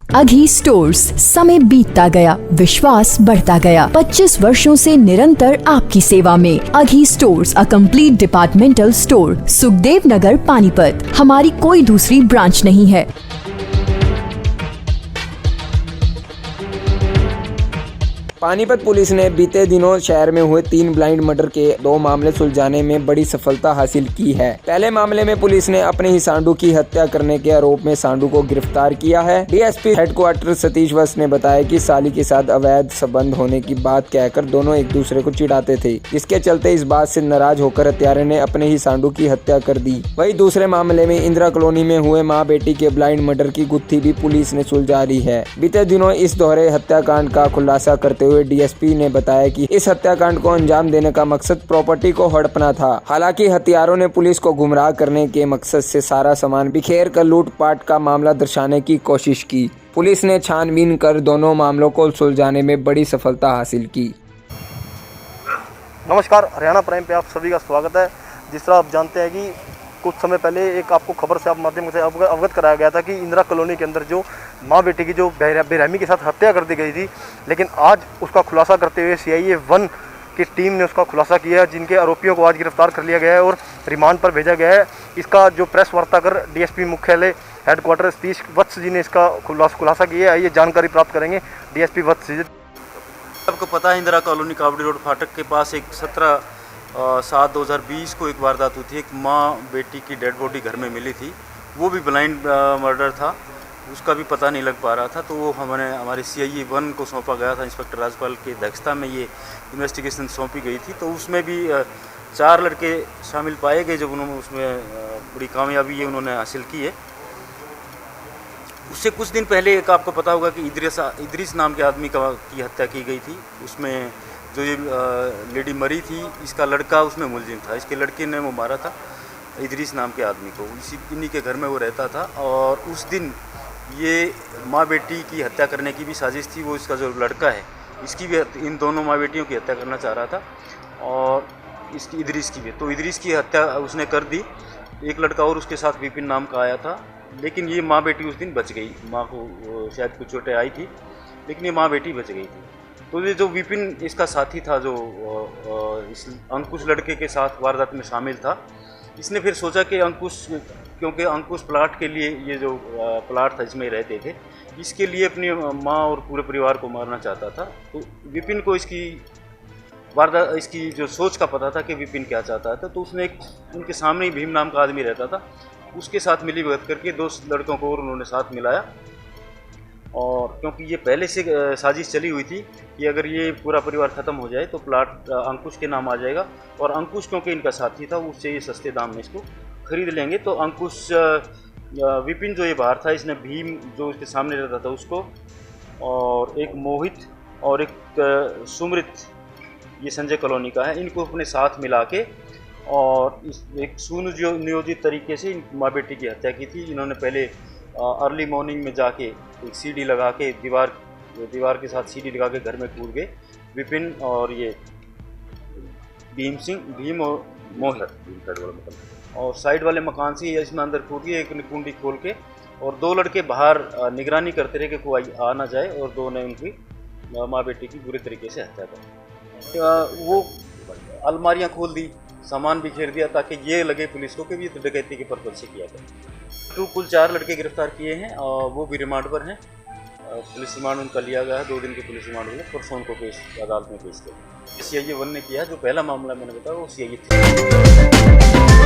अघी stores, समय बीतता गया, विश्वास बढ़ता गया। 25 वर्षों से निरंतर आपकी सेवा में। Aghi stores, a complete departmental store, Sukhdev Nagar, Panipat. हमारी कोई दूसरी ब्रांच नहीं है। पानीपत पुलिस ने बीते दिनों शहर में हुए 3 ब्लाइंड मर्डर के 2 मामले सुलझाने में बड़ी सफलता हासिल की है। पहले मामले में पुलिस ने अपने ही सांडू की हत्या करने के आरोप में सांडू को गिरफ्तार किया है। डीएसपी हेडक्वार्टर सतीश वत्स ने बताया कि साली के साथ अवैध संबंध होने की बात कहकर दोनों एक दूसरे को चिढ़ाते थे, जिसके चलते इस बात से नाराज होकर हत्यारे ने अपने ही सांडू की हत्या कर दी। वही दूसरे मामले में इंदिरा कॉलोनी में हुए माँ बेटी के ब्लाइंड मर्डर की गुत्थी भी पुलिस ने सुलझा ली है। बीते दिनों इस दोहरे हत्याकांड का खुलासा करते हुए डीएसपी ने बताया कि इस हत्याकांड को अंजाम देने का मकसद प्रॉपर्टी को हड़पना था। हालांकि हत्यारों ने पुलिस को गुमराह करने के मकसद से सारा सामान बिखेर कर लूटपाट का मामला दर्शाने की कोशिश की। पुलिस ने छानबीन कर दोनों मामलों को सुलझाने में बड़ी सफलता हासिल की। नमस्कार, हरियाणा प्राइम पे आप सभी का स्वागत है। जिस तरह आप जानते हैं कि कुछ समय पहले एक आपको खबर से आप माध्यम से अवगत कराया गया था कि इंदिरा कॉलोनी के अंदर जो माँ बेटी की जो बेरहमी के साथ हत्या कर दी गई थी, लेकिन आज उसका खुलासा करते हुए CIA 1 की टीम ने उसका खुलासा किया है, जिनके आरोपियों को आज गिरफ्तार कर लिया गया है और रिमांड पर भेजा गया है। इसका जो प्रेस वार्ता कर डीएसपी मुख्यालय हेडक्वार्टर सतीश वत्स जी ने इसका खुलासा किया है। ये जानकारी प्राप्त करेंगे डीएसपी वत्स जी। आपको पता है इंदिरा कॉलोनी कावड़ी रोड फाटक के पास एक 17/7/2020 को एक वारदात हुई थी। एक माँ बेटी की डेड बॉडी घर में मिली थी, वो भी ब्लाइंड मर्डर था, उसका भी पता नहीं लग पा रहा था। तो वो हमारे CIA 1 को सौंपा गया था। इंस्पेक्टर राजपाल की अध्यक्षता में ये इन्वेस्टिगेशन सौंपी गई थी। तो उसमें भी 4 लड़के शामिल पाए गए, जब उन्होंने उसमें बड़ी कामयाबी ये उन्होंने हासिल की है। उससे कुछ दिन पहले एक आपको पता होगा कि इदरीस नाम के आदमी की हत्या की गई थी। उसमें जो ये लेडी मरी थी, इसका लड़का उसमें मुलजिम था। इसके लड़के ने वो मारा था इदरीस नाम के आदमी को। इन्हीं के घर में वो रहता था और उस दिन ये माँ बेटी की हत्या करने की भी साजिश थी। वो इसका जो लड़का है, इसकी भी इन दोनों माँ बेटियों की हत्या करना चाह रहा था और इसकी इदरीस की भी। तो इदरीस की हत्या उसने कर दी। एक लड़का और उसके साथ विपिन नाम का आया था, लेकिन ये माँ बेटी उस दिन बच गई। माँ को शायद कुछ चोटें आई थी, लेकिन ये माँ बेटी बच गई थी। तो ये जो विपिन इसका साथी था, जो इस अंकुश लड़के के साथ वारदात में शामिल था, इसने फिर सोचा कि क्योंकि अंकुश प्लाट के लिए, ये जो प्लाट था इसमें रहते थे, इसके लिए अपनी माँ और पूरे परिवार को मारना चाहता था। तो विपिन को इसकी जो सोच का पता था कि विपिन क्या चाहता था। तो उसने उनके सामने ही भीम नाम का आदमी रहता था, उसके साथ मिली भगत करके 2 लड़कों को और उन्होंने साथ मिलाया। और क्योंकि ये पहले से साजिश चली हुई थी कि अगर ये पूरा परिवार ख़त्म हो जाए तो प्लाट अंकुश के नाम आ जाएगा, और अंकुश क्योंकि इनका साथी था, उससे ये सस्ते दाम में इसको खरीद लेंगे। तो अंकुश विपिन जो ये बाहर था, इसने भीम जो इसके सामने रहता था उसको, और एक मोहित और एक सुमृत, ये संजय कॉलोनी का है, इनको अपने साथ मिला के और एक सुनियोजित तरीके से इन माँ बेटी की हत्या की थी। इन्होंने पहले अर्ली मॉर्निंग में जाके एक सीढ़ी लगा के दीवार के साथ सीढ़ी लगा के घर में कूद गए विपिन और ये भीम और मोहित, और साइड वाले मकान से इसमें अंदर कूद गए, एक ने कुंडी खोल के, और 2 लड़के बाहर निगरानी करते रहे कि कोई आ ना जाए, और 2 ने उनकी माँ बेटी की बुरी तरीके से हत्या कर। वो अलमारियाँ खोल दी, सामान बिखेर दिया, ताकि ये लगे पुलिस को कि ये तो डकैती के पर्पज से किया गया। तो कुल 4 लड़के गिरफ्तार किए हैं और वो भी रिमांड पर हैं। पुलिस रिमांड उनका लिया गया है, 2 दिन की पुलिस रिमांड हुई है। परसों उनको अदालत में पेश किया। CIA 1 ने किया। जो पहला मामला मैंने बताया वो CIA 3